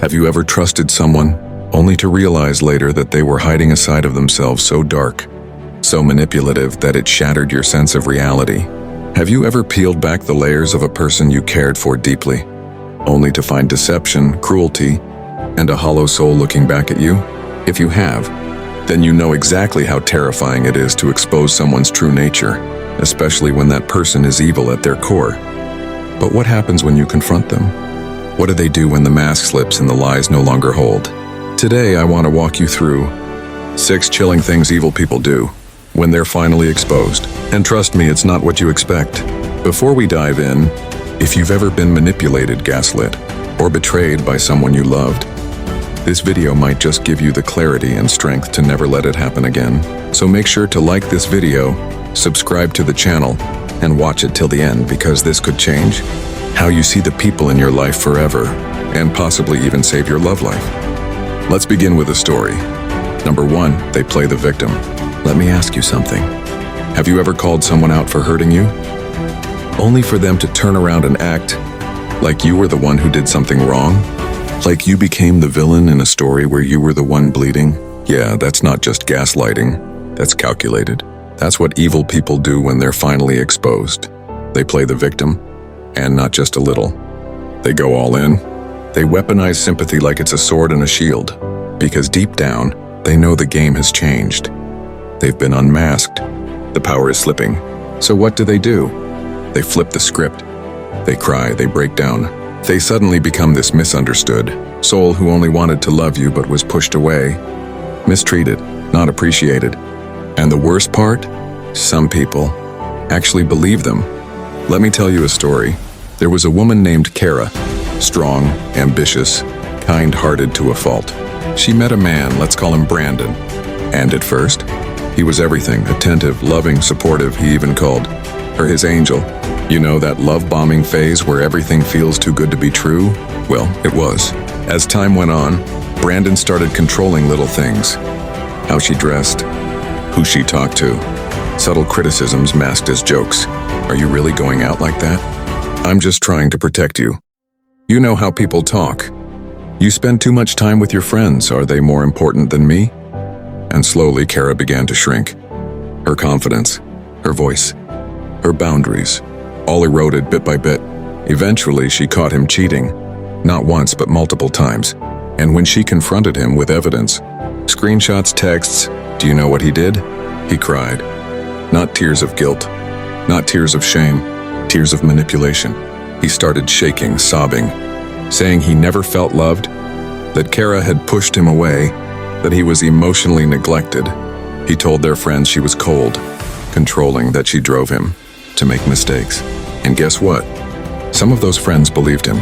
Have you ever trusted someone, only to realize later that they were hiding a side of themselves so dark, so manipulative that it shattered your sense of reality? Have you ever peeled back the layers of a person you cared for deeply, only to find deception, cruelty, and a hollow soul looking back at you? If you have, then you know exactly how terrifying it is to expose someone's true nature, especially when that person is evil at their core. But what happens when you confront them? What do they do when the mask slips and the lies no longer hold? Today, I want to walk you through 6 chilling things evil people do when they're finally exposed. And trust me, it's not what you expect. Before we dive in, if you've ever been manipulated, gaslit, or betrayed by someone you loved, this video might just give you the clarity and strength to never let it happen again. So make sure to like this video, subscribe to the channel, and watch it till the end, because this could change how you see the people in your life forever, and possibly even save your love life. Let's begin with a story. Number 1, they play the victim. Let me ask you something. Have you ever called someone out for hurting you, only for them to turn around and act like you were the one who did something wrong? Like you became the villain in a story where you were the one bleeding? Yeah, that's not just gaslighting. That's calculated. That's what evil people do when they're finally exposed. They play the victim, and not just a little. They go all in. They weaponize sympathy like it's a sword and a shield, because deep down, they know the game has changed. They've been unmasked. The power is slipping. So what do? They flip the script. They cry, they break down. They suddenly become this misunderstood soul who only wanted to love you but was pushed away, mistreated, not appreciated. And the worst part? Some people actually believe them. Let me tell you a story. There was a woman named Kara, strong, ambitious, kind-hearted to a fault. She met a man, let's call him Brandon. And at first, he was everything, attentive, loving, supportive. He even called her his angel. You know that love-bombing phase where everything feels too good to be true? Well, it was. As time went on, Brandon started controlling little things. How she dressed, who she talked to, subtle criticisms masked as jokes. Are you really going out like that? I'm just trying to protect you. You know how people talk. You spend too much time with your friends. Are they more important than me? And slowly, Kara began to shrink. Her confidence, her voice, her boundaries, all eroded bit by bit. Eventually, she caught him cheating. Not once, but multiple times. And when she confronted him with evidence, screenshots, texts, do you know what he did? He cried. Not tears of guilt, not tears of shame, tears of manipulation. He started shaking, sobbing, saying he never felt loved, that Kara had pushed him away, that he was emotionally neglected. He told their friends she was cold, controlling, that she drove him to make mistakes. And guess what? Some of those friends believed him.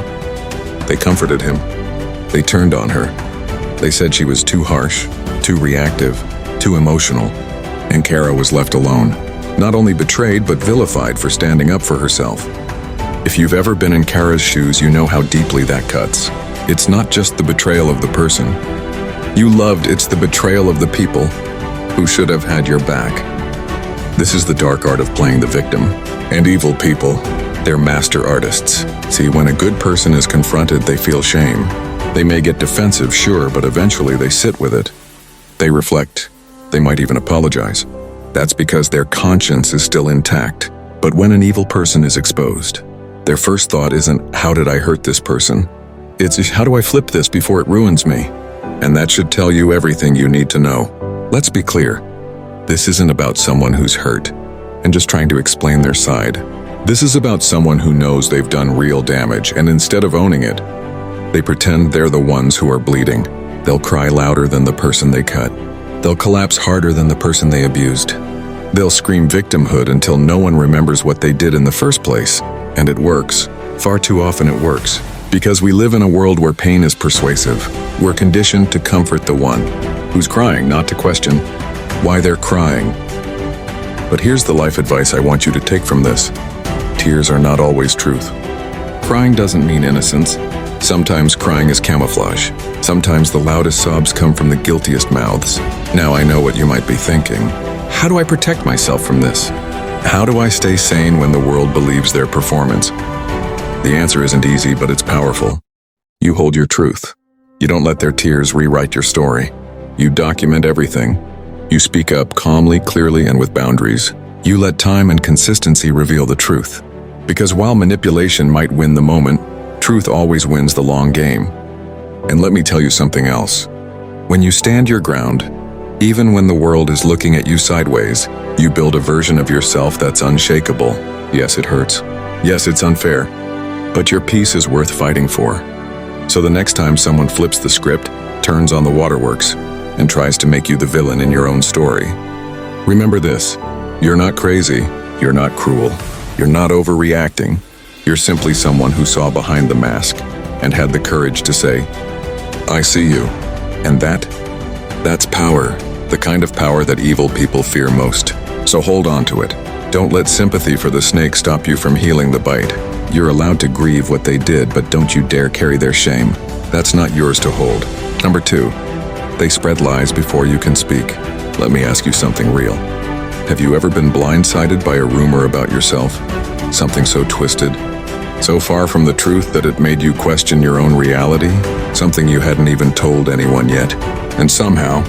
They comforted him. They turned on her. They said she was too harsh, too reactive, too emotional, and Kara was left alone, not only betrayed but vilified for standing up for herself. If you've ever been in Kara's shoes, you know how deeply that cuts. It's not just the betrayal of the person you loved, it's the betrayal of the people who should have had your back. This is the dark art of playing the victim. And evil people, they're master artists. See, when a good person is confronted, they feel shame. They may get defensive, sure, but eventually they sit with it. They reflect. They might even apologize. That's because their conscience is still intact. But when an evil person is exposed, their first thought isn't, how did I hurt this person? It's, how do I flip this before it ruins me? And that should tell you everything you need to know. Let's be clear. This isn't about someone who's hurt and just trying to explain their side. This is about someone who knows they've done real damage, and instead of owning it, they pretend they're the ones who are bleeding. They'll cry louder than the person they cut. They'll collapse harder than the person they abused. They'll scream victimhood until no one remembers what they did in the first place. And it works. Far too often it works. Because we live in a world where pain is persuasive. We're conditioned to comfort the one who's crying, not to question why they're crying. But here's the life advice I want you to take from this. Tears are not always truth. Crying doesn't mean innocence. Sometimes crying is camouflage. Sometimes the loudest sobs come from the guiltiest mouths. Now I know what you might be thinking. How do I protect myself from this? How do I stay sane when the world believes their performance? The answer isn't easy, but it's powerful. You hold your truth. You don't let their tears rewrite your story. You document everything. You speak up calmly, clearly, and with boundaries. You let time and consistency reveal the truth. Because while manipulation might win the moment, truth always wins the long game. And let me tell you something else. When you stand your ground, even when the world is looking at you sideways, you build a version of yourself that's unshakable. Yes, it hurts. Yes, it's unfair. But your peace is worth fighting for. So the next time someone flips the script, turns on the waterworks, and tries to make you the villain in your own story, remember this: you're not crazy, you're not cruel, you're not overreacting. You're simply someone who saw behind the mask and had the courage to say, "I see you." And that's power, the kind of power that evil people fear most. So hold on to it. Don't let sympathy for the snake stop you from healing the bite. You're allowed to grieve what they did, but don't you dare carry their shame. That's not yours to hold. Number 2, they spread lies before you can speak. Let me ask you something real. Have you ever been blindsided by a rumor about yourself? Something so twisted, so far from the truth that it made you question your own reality? Something you hadn't even told anyone yet. And somehow,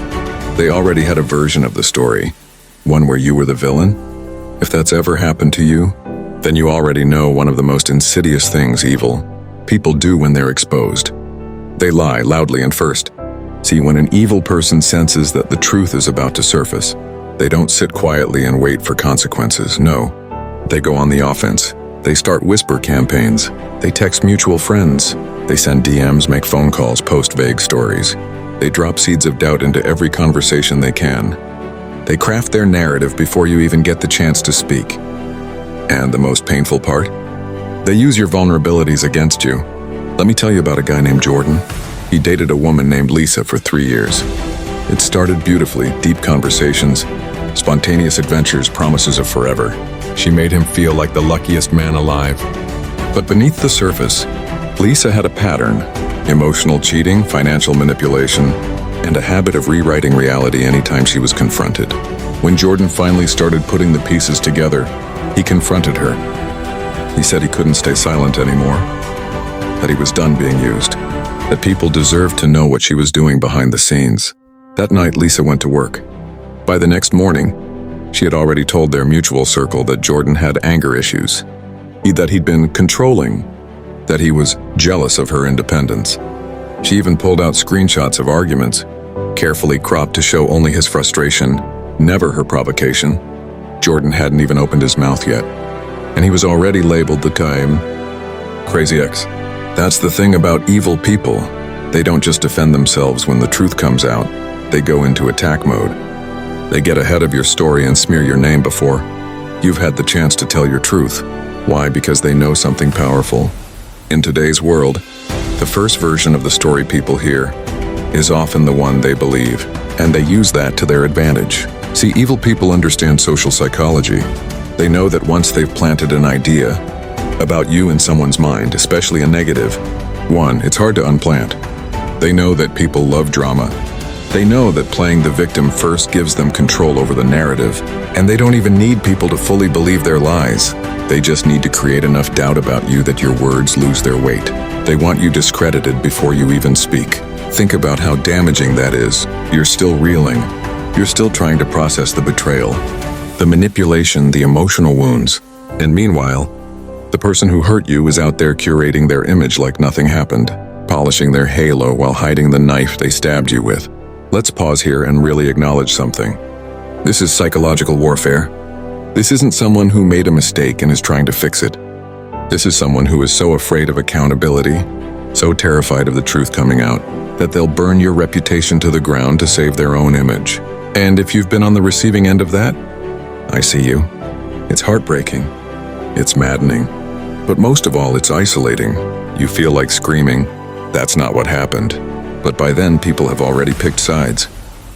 they already had a version of the story. One where you were the villain? If that's ever happened to you, then you already know one of the most insidious things evil people do when they're exposed. They lie loudly and first. See, when an evil person senses that the truth is about to surface, they don't sit quietly and wait for consequences. No, they go on the offense. They start whisper campaigns. They text mutual friends. They send DMs, make phone calls, post vague stories. They drop seeds of doubt into every conversation they can. They craft their narrative before you even get the chance to speak. And the most painful part? They use your vulnerabilities against you. Let me tell you about a guy named Jordan. He dated a woman named Lisa for 3 years. It started beautifully, deep conversations, spontaneous adventures, promises of forever. She made him feel like the luckiest man alive. But beneath the surface, Lisa had a pattern: emotional cheating, financial manipulation, and a habit of rewriting reality anytime she was confronted. When Jordan finally started putting the pieces together, he confronted her. He said he couldn't stay silent anymore, that he was done being used, that people deserved to know what she was doing behind the scenes. That night, Lisa went to work. By the next morning, she had already told their mutual circle that Jordan had anger issues, that he'd been controlling, that he was jealous of her independence. She even pulled out screenshots of arguments, carefully cropped to show only his frustration, never her provocation. Jordan hadn't even opened his mouth yet, and he was already labeled the time Crazy Ex. That's the thing about evil people. They don't just defend themselves when the truth comes out. They go into attack mode. They get ahead of your story and smear your name before you've had the chance to tell your truth. Why? Because they know something powerful. In today's world, the first version of the story people hear is often the one they believe, and they use that to their advantage. See, evil people understand social psychology. They know that once they've planted an idea about you in someone's mind, especially a negative one, it's hard to unplant. They know that people love drama. They know that playing the victim first gives them control over the narrative, and they don't even need people to fully believe their lies. They just need to create enough doubt about you that your words lose their weight. They want you discredited before you even speak. Think about how damaging that is. You're still reeling. You're still trying to process the betrayal, the manipulation, the emotional wounds. And meanwhile, the person who hurt you is out there curating their image like nothing happened, polishing their halo while hiding the knife they stabbed you with. Let's pause here and really acknowledge something. This is psychological warfare. This isn't someone who made a mistake and is trying to fix it. This is someone who is so afraid of accountability, so terrified of the truth coming out, that they'll burn your reputation to the ground to save their own image. And if you've been on the receiving end of that, I see you. It's heartbreaking. It's maddening. But most of all, it's isolating. You feel like screaming, "That's not what happened." But by then, people have already picked sides.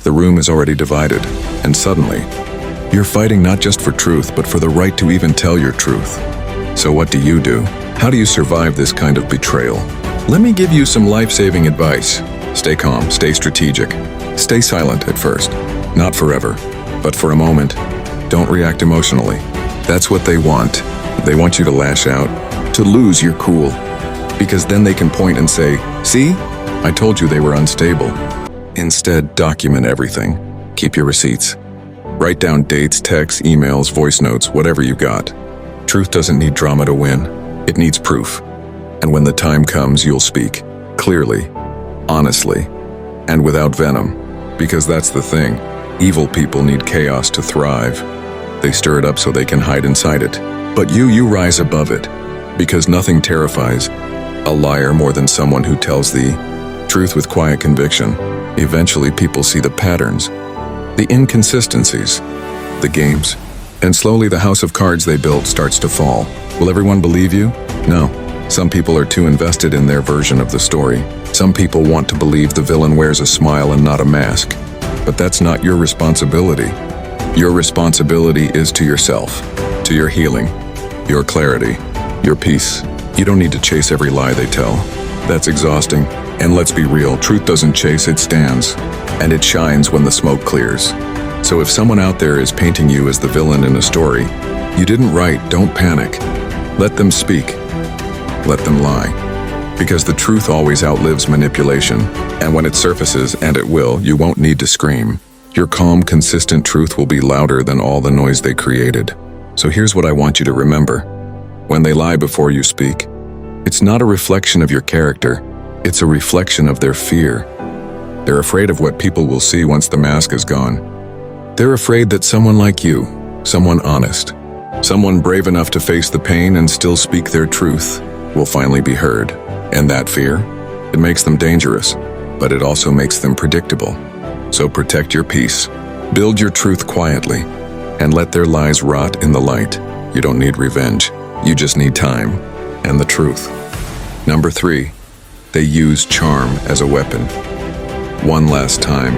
The room is already divided. And suddenly, you're fighting not just for truth, but for the right to even tell your truth. So what do? How do you survive this kind of betrayal? Let me give you some life-saving advice. Stay calm, stay strategic. Stay silent at first. Not forever, but for a moment. Don't react emotionally. That's what they want. They want you to lash out, to lose your cool. Because then they can point and say, "See? I told you they were unstable. Instead, document everything. Keep your receipts. Write down dates, texts, emails, voice notes, whatever you got. Truth doesn't need drama to win. It needs proof. And when the time comes, you'll speak. Clearly, honestly, and without venom. Because that's the thing. Evil people need chaos to thrive. They stir it up so they can hide inside it. But you rise above it. Because nothing terrifies a liar more than someone who tells the truth with quiet conviction. Eventually, people see the patterns, the inconsistencies, the games, and slowly the house of cards they built starts to fall. Will everyone believe you? No. Some people are too invested in their version of the story. Some people want to believe the villain wears a smile and not a mask. But that's not your responsibility. Your responsibility is to yourself, to your healing, your clarity, your peace. You don't need to chase every lie they tell. That's exhausting. And let's be real, truth doesn't chase, it stands. And it shines when the smoke clears. So if someone out there is painting you as the villain in a story you didn't write, don't panic. Let them speak. Let them lie. Because the truth always outlives manipulation. And when it surfaces, and it will, you won't need to scream. Your calm, consistent truth will be louder than all the noise they created. So here's what I want you to remember. When they lie before you speak, it's not a reflection of your character. It's a reflection of their fear. They're afraid of what people will see once the mask is gone. They're afraid that someone like you, someone honest, someone brave enough to face the pain and still speak their truth, will finally be heard. And that fear, it makes them dangerous, but it also makes them predictable. So protect your peace, build your truth quietly, and let their lies rot in the light. You don't need revenge, you just need time and the truth. Number 3, they use charm as a weapon. One last time.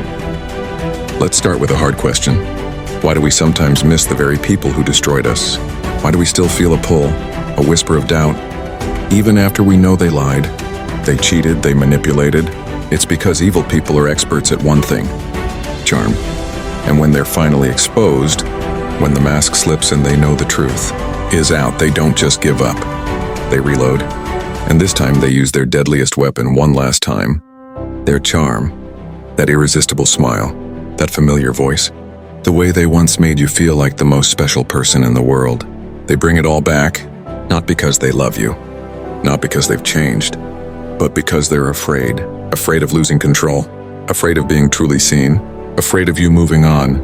Let's start with a hard question. Why do we sometimes miss the very people who destroyed us? Why do we still feel a pull, a whisper of doubt? Even after we know they lied, they cheated, they manipulated. It's because evil people are experts at one thing: charm. And when they're finally exposed, when the mask slips and they know the truth is out, they don't just give up. They reload. And this time they use their deadliest weapon one last time. Their charm. That irresistible smile. That familiar voice. The way they once made you feel like the most special person in the world. They bring it all back, not because they love you, not because they've changed, but because they're afraid. Afraid of losing control. Afraid of being truly seen. Afraid of you moving on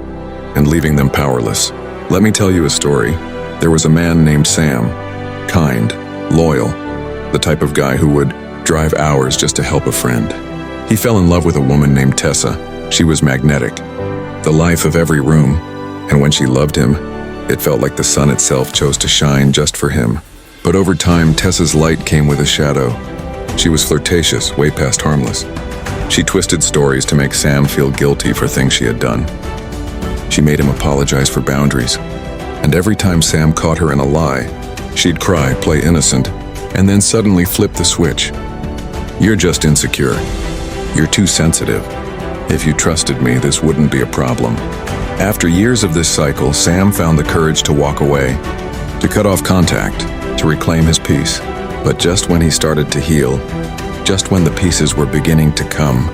and leaving them powerless. Let me tell you a story. There was a man named Sam. Kind, loyal, the type of guy who would drive hours just to help a friend. He fell in love with a woman named Tessa. She was magnetic, the life of every room, and when she loved him, it felt like the sun itself chose to shine just for him. But over time, Tessa's light came with a shadow. She was flirtatious, way past harmless. She twisted stories to make Sam feel guilty for things she had done. She made him apologize for boundaries, and every time Sam caught her in a lie, she'd cry, play innocent, and then suddenly flip the switch. You're just insecure. You're too sensitive. If you trusted me, this wouldn't be a problem. After years of this cycle, Sam found the courage to walk away, to cut off contact, to reclaim his peace. But just when he started to heal, just when the pieces were beginning to come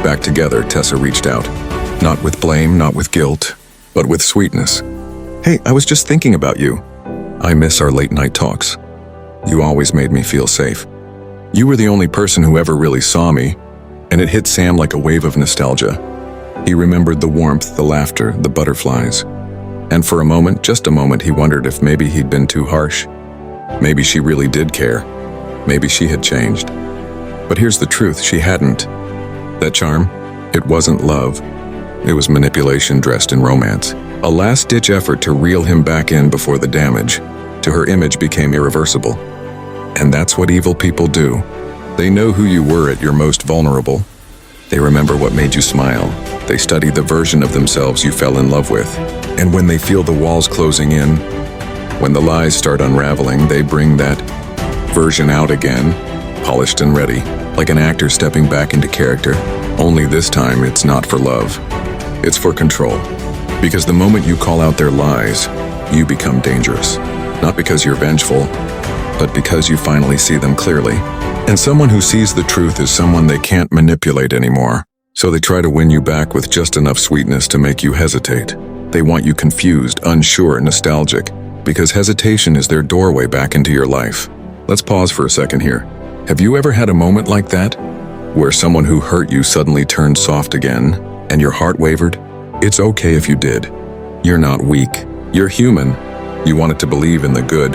back together, Tessa reached out. Not with blame, not with guilt, but with sweetness. Hey, I was just thinking about you. I miss our late night talks. You always made me feel safe. You were the only person who ever really saw me, and it hit Sam like a wave of nostalgia. He remembered the warmth, the laughter, the butterflies. And for a moment, just a moment, he wondered if maybe he'd been too harsh. Maybe she really did care. Maybe she had changed. But here's the truth, she hadn't. That charm, it wasn't love. It was manipulation dressed in romance. A last-ditch effort to reel him back in before the damage to her image became irreversible. And that's what evil people do. They know who you were at your most vulnerable. They remember what made you smile. They study the version of themselves you fell in love with. And when they feel the walls closing in, when the lies start unraveling, they bring that version out again, polished and ready, like an actor stepping back into character. Only this time, it's not for love. It's for control. Because the moment you call out their lies, you become dangerous. Not because you're vengeful, but because you finally see them clearly. And someone who sees the truth is someone they can't manipulate anymore. So they try to win you back with just enough sweetness to make you hesitate. They want you confused, unsure, nostalgic, because hesitation is their doorway back into your life. Let's pause for a second here. Have you ever had a moment like that? Where someone who hurt you suddenly turned soft again, and your heart wavered? It's okay if you did. You're not weak. You're human. You wanted to believe in the good.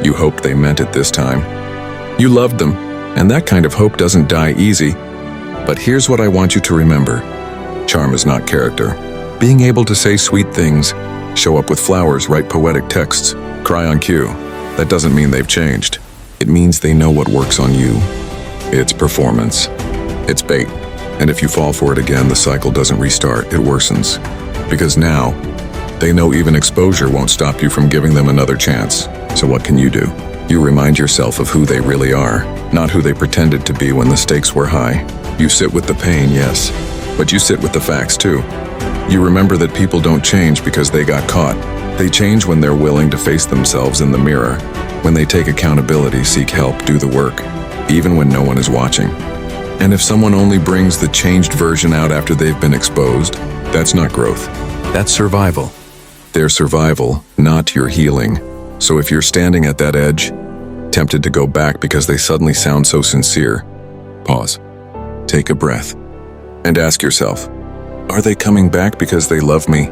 You hoped they meant it this time. You loved them, and that kind of hope doesn't die easy. But here's what I want you to remember. Charm is not character. Being able to say sweet things, show up with flowers, write poetic texts, cry on cue, that doesn't mean they've changed. It means they know what works on you. It's performance. It's bait. And if you fall for it again, the cycle doesn't restart, it worsens. Because now, they know even exposure won't stop you from giving them another chance. So what can you do? You remind yourself of who they really are, not who they pretended to be when the stakes were high. You sit with the pain, yes, but you sit with the facts too. You remember that people don't change because they got caught. They change when they're willing to face themselves in the mirror, when they take accountability, seek help, do the work, even when no one is watching. And if someone only brings the changed version out after they've been exposed, that's not growth. That's survival. Their survival, not your healing. So if you're standing at that edge, tempted to go back because they suddenly sound so sincere, pause. Take a breath and ask yourself, are they coming back because they love me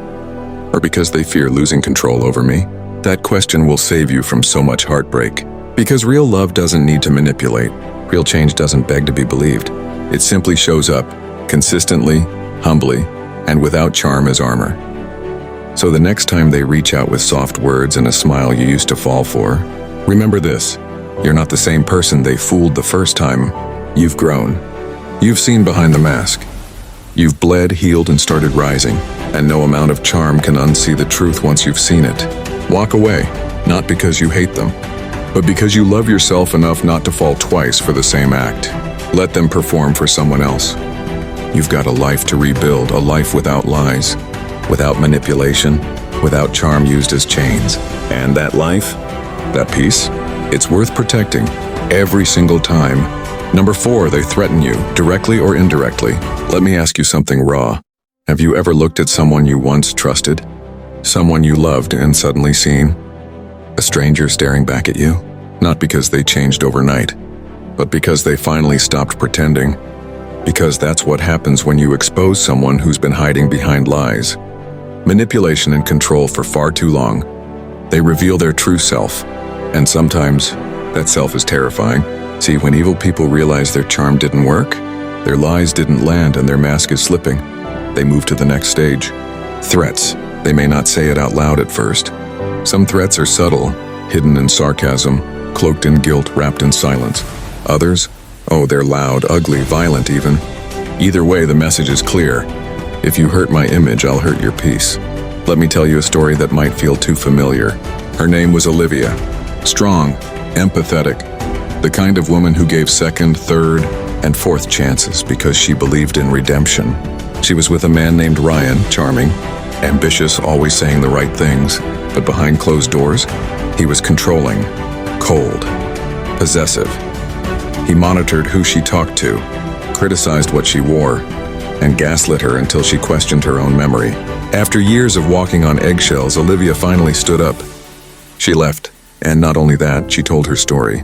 or because they fear losing control over me? That question will save you from so much heartbreak. Because real love doesn't need to manipulate. Real change doesn't beg to be believed. It simply shows up, consistently, humbly, and without charm as armor. So the next time they reach out with soft words and a smile you used to fall for, remember this: you're not the same person they fooled the first time. You've grown. You've seen behind the mask. You've bled, healed, and started rising, and no amount of charm can unsee the truth once you've seen it. Walk away, not because you hate them, but because you love yourself enough not to fall twice for the same act. Let them perform for someone else. You've got a life to rebuild, a life without lies, without manipulation, without charm used as chains. And that life, that peace, it's worth protecting every single time. Number 4, they threaten you, directly or indirectly. Let me ask you something raw. Have you ever looked at someone you once trusted? Someone you loved and suddenly seen a stranger staring back at you? Not because they changed overnight, but because they finally stopped pretending. Because that's what happens when you expose someone who's been hiding behind lies, manipulation, and control for far too long. They reveal their true self, and sometimes that self is terrifying. See, when evil people realize their charm didn't work, their lies didn't land, and their mask is slipping, they move to the next stage. Threats. They may not say it out loud at first. Some threats are subtle, hidden in sarcasm, cloaked in guilt, wrapped in silence. Others, oh, they're loud, ugly, violent even. Either way, the message is clear. If you hurt my image, I'll hurt your peace. Let me tell you a story that might feel too familiar. Her name was Olivia. Strong, empathetic, the kind of woman who gave second, third, and fourth chances because she believed in redemption. She was with a man named Ryan, charming, ambitious, always saying the right things, but behind closed doors, he was controlling, cold, possessive. He monitored who she talked to, criticized what she wore, and gaslit her until she questioned her own memory. After years of walking on eggshells, Olivia finally stood up. She left, and not only that, she told her story.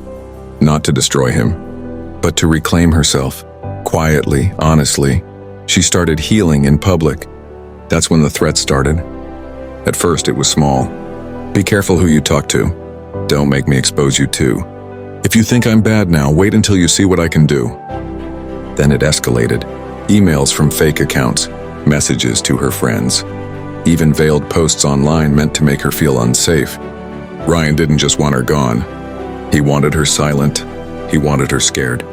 Not to destroy him, but to reclaim herself. Quietly, honestly, she started healing in public. That's when the threat started. At first, it was small. Be careful who you talk to. Don't make me expose you too. If you think I'm bad now, wait until you see what I can do. Then it escalated. Emails from fake accounts, messages to her friends, even veiled posts online meant to make her feel unsafe. Ryan didn't just want her gone. He wanted her silent. He wanted her scared.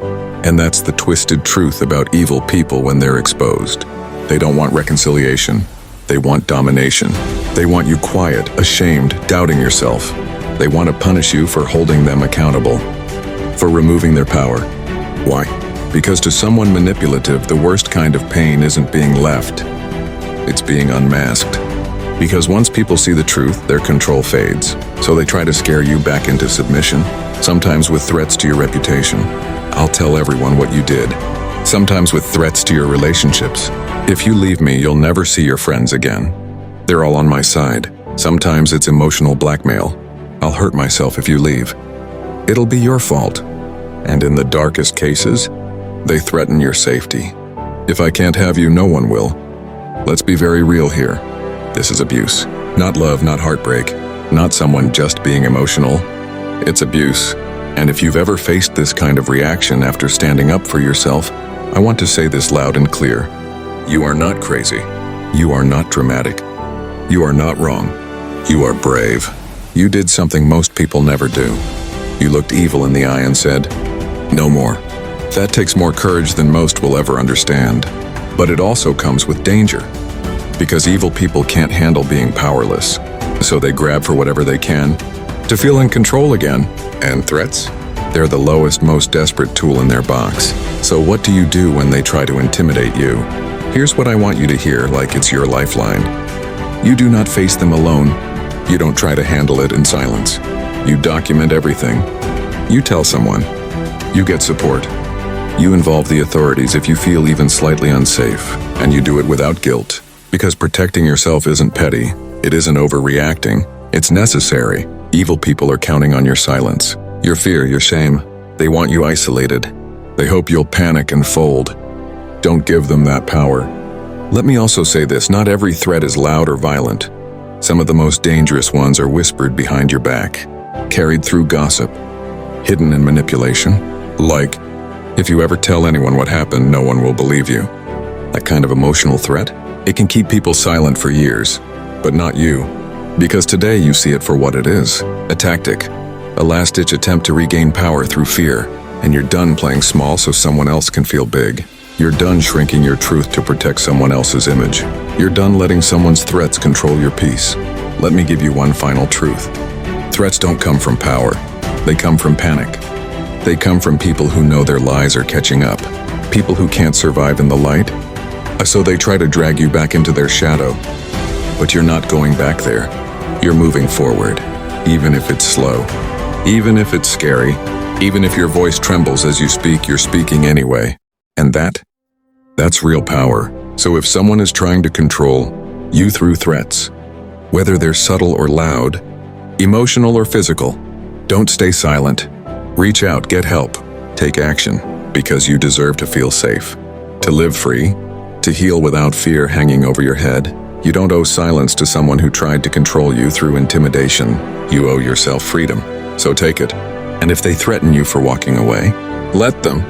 And that's the twisted truth about evil people when they're exposed. They don't want reconciliation. They want domination. They want you quiet, ashamed, doubting yourself. They want to punish you for holding them accountable, for removing their power. Why? Because to someone manipulative, the worst kind of pain isn't being left. It's being unmasked. Because once people see the truth, their control fades. So they try to scare you back into submission, sometimes with threats to your reputation. I'll tell everyone what you did. Sometimes with threats to your relationships. If you leave me, you'll never see your friends again. They're all on my side. Sometimes it's emotional blackmail. I'll hurt myself if you leave. It'll be your fault. And in the darkest cases, they threaten your safety. If I can't have you, no one will. Let's be very real here. This is abuse. Not love, not heartbreak, not someone just being emotional. It's abuse. And if you've ever faced this kind of reaction after standing up for yourself, I want to say this loud and clear. You are not crazy. You are not dramatic. You are not wrong. You are brave. You did something most people never do. You looked evil in the eye and said, "No more." That takes more courage than most will ever understand. But it also comes with danger. Because evil people can't handle being powerless. So they grab for whatever they can to feel in control again. And threats? They're the lowest, most desperate tool in their box. So what do you do when they try to intimidate you? Here's what I want you to hear, like it's your lifeline. You do not face them alone. You don't try to handle it in silence. You document everything. You tell someone. You get support. You involve the authorities if you feel even slightly unsafe, and you do it without guilt. Because protecting yourself isn't petty. It isn't overreacting. It's necessary. Evil people are counting on your silence, your fear, your shame. They want you isolated. They hope you'll panic and fold. Don't give them that power. Let me also say this, not every threat is loud or violent. Some of the most dangerous ones are whispered behind your back, carried through gossip, hidden in manipulation. Like, if you ever tell anyone what happened, no one will believe you. That kind of emotional threat, it can keep people silent for years, but not you. Because today you see it for what it is, a tactic, a last-ditch attempt to regain power through fear, and you're done playing small so someone else can feel big. You're done shrinking your truth to protect someone else's image. You're done letting someone's threats control your peace. Let me give you one final truth. Threats don't come from power. They come from panic. They come from people who know their lies are catching up. People who can't survive in the light. So they try to drag you back into their shadow. But you're not going back there. You're moving forward. Even if it's slow. Even if it's scary. Even if your voice trembles as you speak, you're speaking anyway. And that's real power. So if someone is trying to control you through threats, whether they're subtle or loud, emotional or physical, don't stay silent. Reach out, get help, take action, because you deserve to feel safe, to live free, to heal without fear hanging over your head. You don't owe silence to someone who tried to control you through intimidation. You owe yourself freedom, so take it. And if they threaten you for walking away, let them.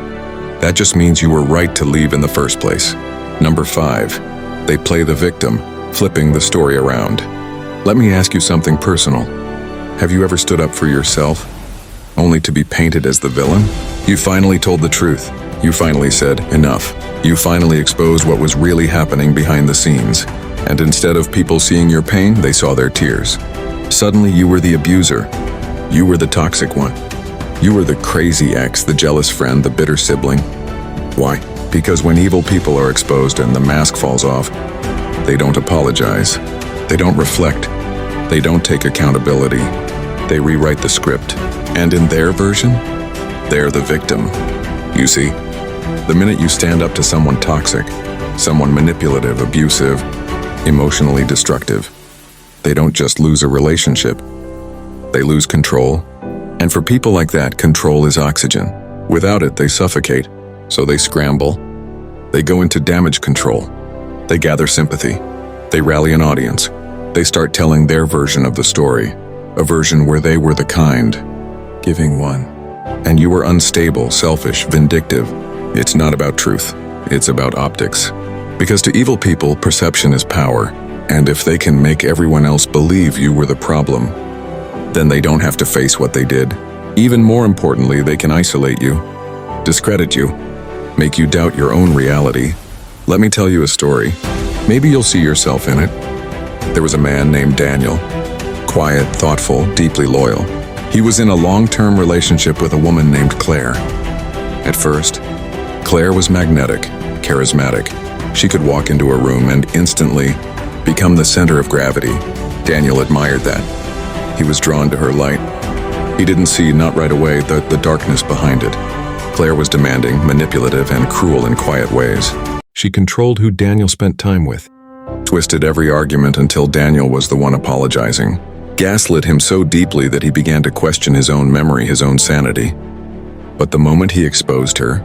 That just means you were right to leave in the first place. Number 5, they play the victim, flipping the story around. Let me ask you something personal. Have you ever stood up for yourself, only to be painted as the villain? You finally told the truth. You finally said, enough. You finally exposed what was really happening behind the scenes. And instead of people seeing your pain, they saw their tears. Suddenly you were the abuser. You were the toxic one. You were the crazy ex, the jealous friend, the bitter sibling. Why? Because when evil people are exposed and the mask falls off, they don't apologize. They don't reflect. They don't take accountability. They rewrite the script. And in their version, they're the victim. You see, the minute you stand up to someone toxic, someone manipulative, abusive, emotionally destructive, they don't just lose a relationship. They lose control. And for people like that, control is oxygen. Without it, they suffocate. So they scramble. They go into damage control. They gather sympathy. They rally an audience. They start telling their version of the story, a version where they were the kind, giving one. And you were unstable, selfish, vindictive. It's not about truth. It's about optics. Because to evil people, perception is power. And if they can make everyone else believe you were the problem, then they don't have to face what they did. Even more importantly, they can isolate you, discredit you, make you doubt your own reality. Let me tell you a story. Maybe you'll see yourself in it. There was a man named Daniel, quiet, thoughtful, deeply loyal. He was in a long-term relationship with a woman named Claire. At first, Claire was magnetic, charismatic. She could walk into a room and instantly, Become the center of gravity. Daniel admired that. He was drawn to her light. He didn't see, not right away, the darkness behind it. Claire was demanding, manipulative, and cruel in quiet ways. She controlled who Daniel spent time with, twisted every argument until Daniel was the one apologizing, gaslit him so deeply that he began to question his own memory, his own sanity. But the moment he exposed her,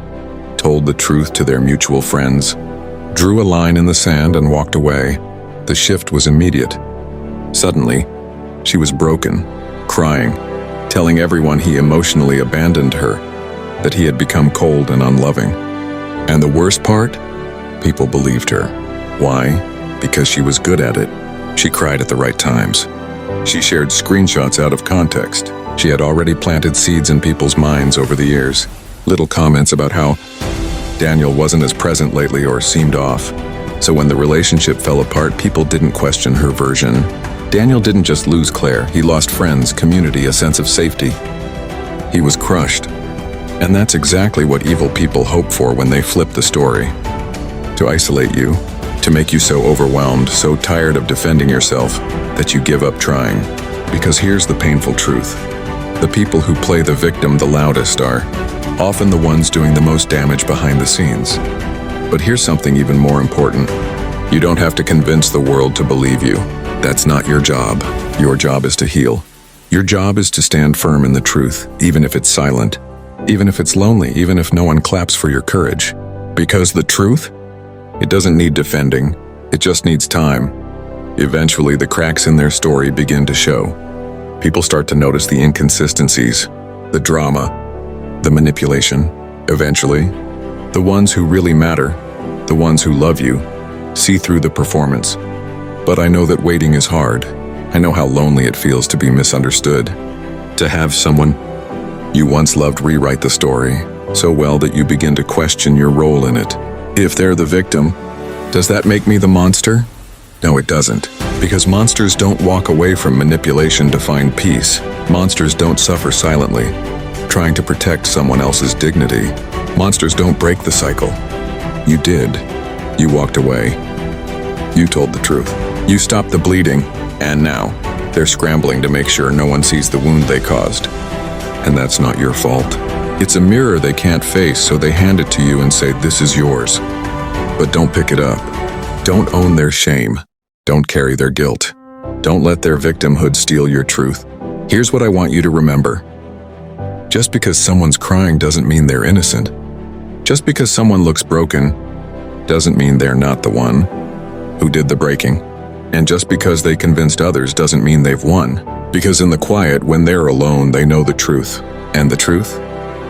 told the truth to their mutual friends, drew a line in the sand and walked away, the shift was immediate. Suddenly, she was broken, crying, telling everyone he emotionally abandoned her, that he had become cold and unloving. And the worst part? People believed her. Why? Because she was good at it. She cried at the right times. She shared screenshots out of context. She had already planted seeds in people's minds over the years. Little comments about how Daniel wasn't as present lately or seemed off. So when the relationship fell apart, people didn't question her version. Daniel didn't just lose Claire, he lost friends, community, a sense of safety. He was crushed. And that's exactly what evil people hope for when they flip the story. To isolate you, to make you so overwhelmed, so tired of defending yourself, that you give up trying. Because here's the painful truth. The people who play the victim the loudest are often the ones doing the most damage behind the scenes. But here's something even more important. You don't have to convince the world to believe you. That's not your job. Your job is to heal. Your job is to stand firm in the truth, even if it's silent, even if it's lonely, even if no one claps for your courage. Because the truth? It doesn't need defending. It just needs time. Eventually, the cracks in their story begin to show. People start to notice the inconsistencies, the drama, the manipulation. Eventually, the ones who really matter, the ones who love you, see through the performance. But I know that waiting is hard. I know how lonely it feels to be misunderstood. To have someone you once loved rewrite the story so well that you begin to question your role in it. If they're the victim, does that make me the monster? No, it doesn't. Because monsters don't walk away from manipulation to find peace. Monsters don't suffer silently, trying to protect someone else's dignity. Monsters don't break the cycle. You did. You walked away. You told the truth. You stopped the bleeding, and now they're scrambling to make sure no one sees the wound they caused. And that's not your fault. It's a mirror they can't face, so they hand it to you and say, "This is yours." But don't pick it up. Don't own their shame. Don't carry their guilt. Don't let their victimhood steal your truth. Here's what I want you to remember. Just because someone's crying doesn't mean they're innocent. Just because someone looks broken doesn't mean they're not the one who did the breaking. And just because they convinced others doesn't mean they've won. Because in the quiet, when they're alone, they know the truth. And the truth?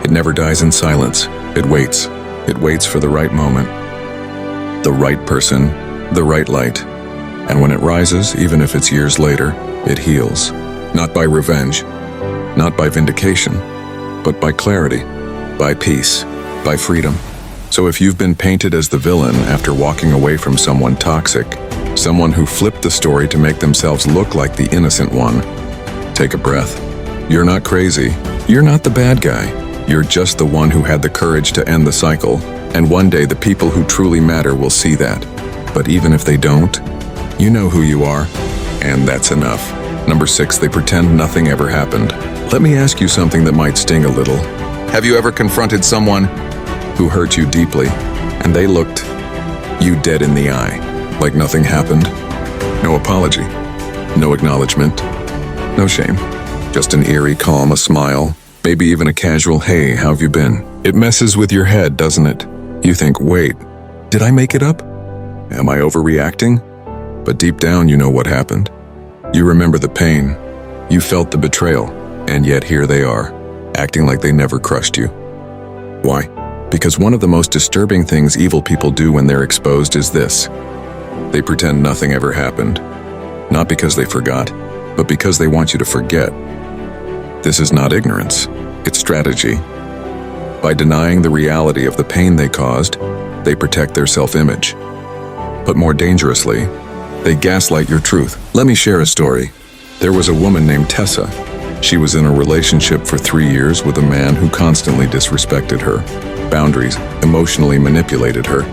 It never dies in silence. It waits. It waits for the right moment. The right person, the right light. And when it rises, even if it's years later, it heals. Not by revenge, not by vindication, but by clarity, by peace, by freedom. So if you've been painted as the villain after walking away from someone toxic, someone who flipped the story to make themselves look like the innocent one, take a breath. You're not crazy. You're not the bad guy. You're just the one who had the courage to end the cycle. And one day the people who truly matter will see that. But even if they don't, you know who you are, and that's enough. Number 6, they pretend nothing ever happened. Let me ask you something that might sting a little. Have you ever confronted someone who hurt you deeply, and they looked you dead in the eye, like nothing happened? No apology, no acknowledgement, no shame. Just an eerie calm, a smile, maybe even a casual, "Hey, how have you been?" It messes with your head, doesn't it? You think, wait, did I make it up? Am I overreacting? But deep down, you know what happened. You remember the pain. You felt the betrayal. And yet here they are, acting like they never crushed you. Why? Because one of the most disturbing things evil people do when they're exposed is this. They pretend nothing ever happened. Not because they forgot, but because they want you to forget. This is not ignorance. It's strategy. By denying the reality of the pain they caused, they protect their self-image. But more dangerously, they gaslight your truth. Let me share a story. There was a woman named Tessa. She was in a relationship for 3 years with a man who constantly disrespected her, boundaries, emotionally manipulated her,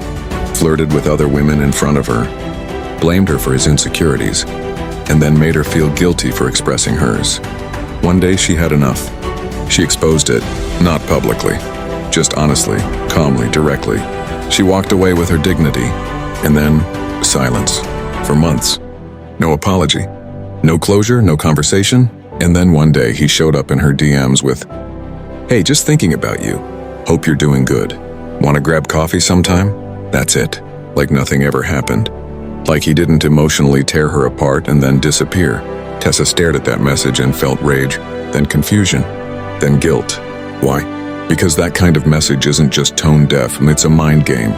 flirted with other women in front of her. blamed her for his insecurities, and then made her feel guilty for expressing hers. One day she had enough. She exposed it, not publicly, just honestly, calmly, directly. She walked away with her dignity, and then silence for months. No apology, no closure, no conversation, and then one day he showed up in her DMs with, "Hey, just thinking about you. Hope you're doing good. Want to grab coffee sometime?" That's it. Like nothing ever happened. Like he didn't emotionally tear her apart and then disappear. Tessa stared at that message and felt rage, then confusion, then guilt. Why? Because that kind of message isn't just tone deaf, it's a mind game.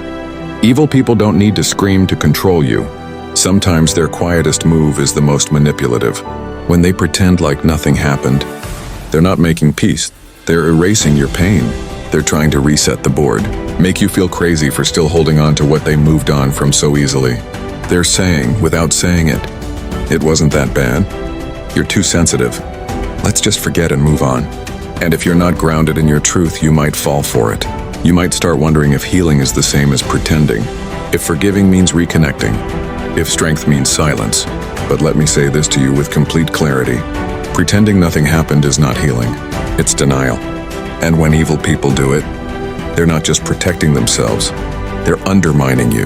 Evil people don't need to scream to control you. Sometimes their quietest move is the most manipulative. When they pretend like nothing happened, they're not making peace. They're erasing your pain. They're trying to reset the board, make you feel crazy for still holding on to what they moved on from so easily. They're saying, without saying it, "It wasn't that bad. You're too sensitive. Let's just forget and move on." And if you're not grounded in your truth, you might fall for it. You might start wondering if healing is the same as pretending, if forgiving means reconnecting, if strength means silence. But let me say this to you with complete clarity. Pretending nothing happened is not healing. It's denial. And when evil people do it, they're not just protecting themselves, they're undermining you.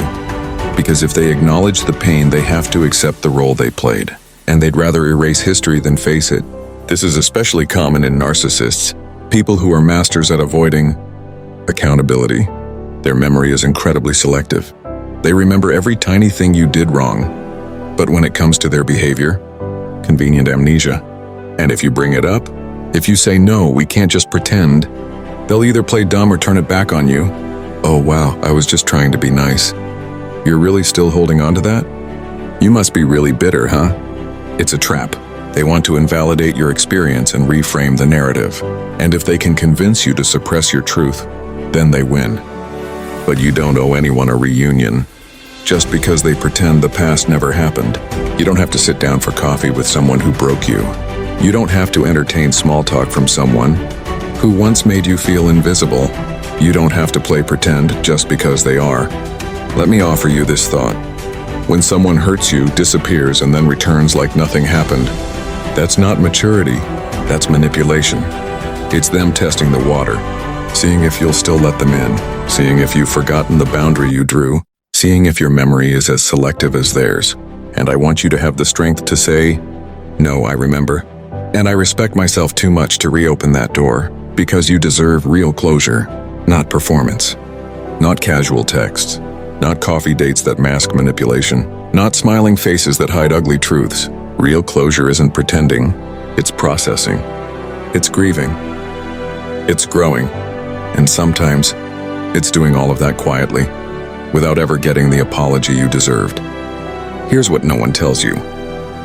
Because if they acknowledge the pain, they have to accept the role they played. And they'd rather erase history than face it. This is especially common in narcissists, people who are masters at avoiding accountability. Their memory is incredibly selective. They remember every tiny thing you did wrong. But when it comes to their behavior, convenient amnesia. And if you bring it up, if you say, "No, we can't just pretend," they'll either play dumb or turn it back on you. "Oh wow, I was just trying to be nice." You're really still holding on to that? You must be really bitter, huh? It's a trap. They want to invalidate your experience and reframe the narrative. And if they can convince you to suppress your truth, then they win. But you don't owe anyone a reunion just because they pretend the past never happened. You don't have to sit down for coffee with someone who broke you. You don't have to entertain small talk from someone who once made you feel invisible. You don't have to play pretend just because they are. Let me offer you this thought. When someone hurts you, disappears, and then returns like nothing happened, that's not maturity, that's manipulation. It's them testing the water, seeing if you'll still let them in, seeing if you've forgotten the boundary you drew, seeing if your memory is as selective as theirs. And I want you to have the strength to say, "No, I remember. And I respect myself too much to reopen that door, because you deserve real closure, not performance, not casual texts, not coffee dates that mask manipulation, not smiling faces that hide ugly truths. Real closure isn't pretending, it's processing, it's grieving, it's growing, and sometimes it's doing all of that quietly, without ever getting the apology you deserved." Here's what no one tells you.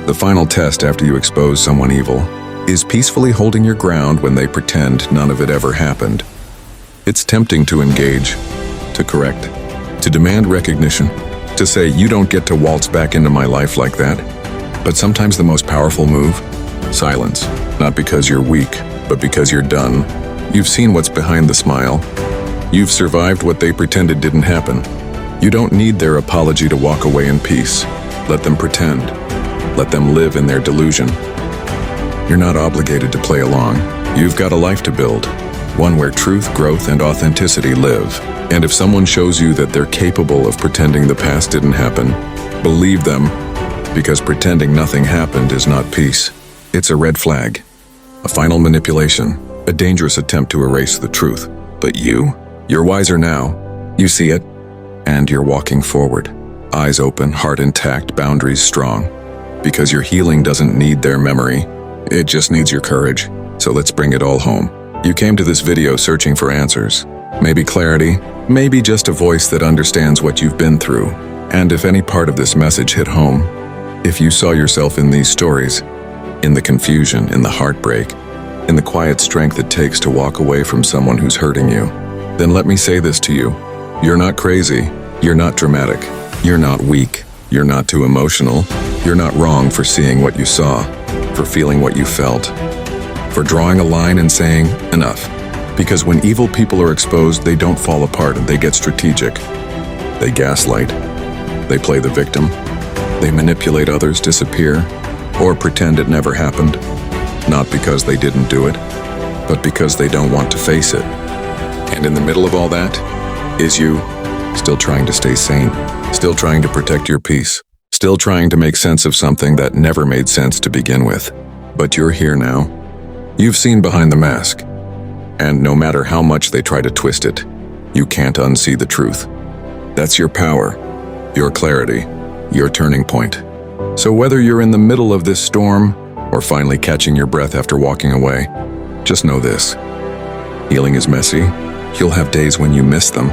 The final test after you expose someone evil is peacefully holding your ground when they pretend none of it ever happened. It's tempting to engage, to correct, to demand recognition, to say, "You don't get to waltz back into my life like that." But sometimes the most powerful move? Silence. Not because you're weak, but because you're done. You've seen what's behind the smile. You've survived what they pretended didn't happen. You don't need their apology to walk away in peace. Let them pretend. Let them live in their delusion. You're not obligated to play along. You've got a life to build, one where truth, growth, and authenticity live. And if someone shows you that they're capable of pretending the past didn't happen, believe them, because pretending nothing happened is not peace. It's a red flag, a final manipulation, a dangerous attempt to erase the truth. But you're wiser now. You see it, and you're walking forward. Eyes open, heart intact, boundaries strong. Because your healing doesn't need their memory, it just needs your courage. So let's bring it all home. You came to this video searching for answers. Maybe clarity, maybe just a voice that understands what you've been through. And if any part of this message hit home, if you saw yourself in these stories, in the confusion, in the heartbreak, in the quiet strength it takes to walk away from someone who's hurting you, then let me say this to you. You're not crazy. You're not dramatic. You're not weak. You're not too emotional. You're not wrong for seeing what you saw, for feeling what you felt, for drawing a line and saying, enough. Because when evil people are exposed, they don't fall apart and they get strategic. They gaslight. They play the victim. They manipulate others, disappear, or pretend it never happened. Not because they didn't do it, but because they don't want to face it. And in the middle of all that is you, still trying to stay sane, still trying to protect your peace, still trying to make sense of something that never made sense to begin with. But you're here now. You've seen behind the mask. And no matter how much they try to twist it, you can't unsee the truth. That's your power, your clarity, your turning point. So whether you're in the middle of this storm or finally catching your breath after walking away, just know this. Healing is messy. You'll have days when you miss them,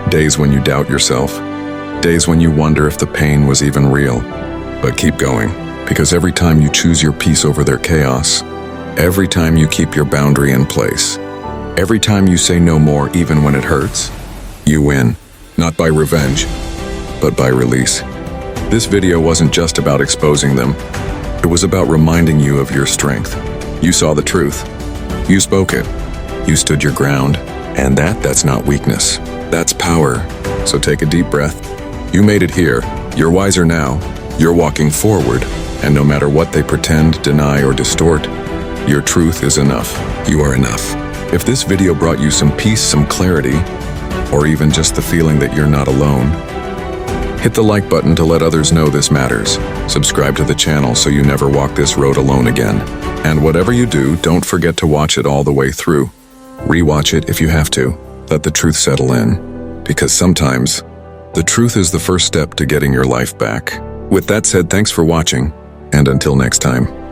days when you doubt yourself, days when you wonder if the pain was even real. But keep going, because every time you choose your peace over their chaos, every time you keep your boundary in place, every time you say no more even when it hurts, you win, not by revenge, but by release. This video wasn't just about exposing them. It was about reminding you of your strength. You saw the truth. You spoke it. You stood your ground. And that's not weakness. That's power. So take a deep breath. You made it here. You're wiser now. You're walking forward. And no matter what they pretend, deny, or distort, your truth is enough. You are enough. If this video brought you some peace, some clarity, or even just the feeling that you're not alone, hit the like button to let others know this matters. Subscribe to the channel so you never walk this road alone again. And whatever you do, don't forget to watch it all the way through. Rewatch it if you have to. Let the truth settle in. Because sometimes, the truth is the first step to getting your life back. With that said, thanks for watching, and until next time.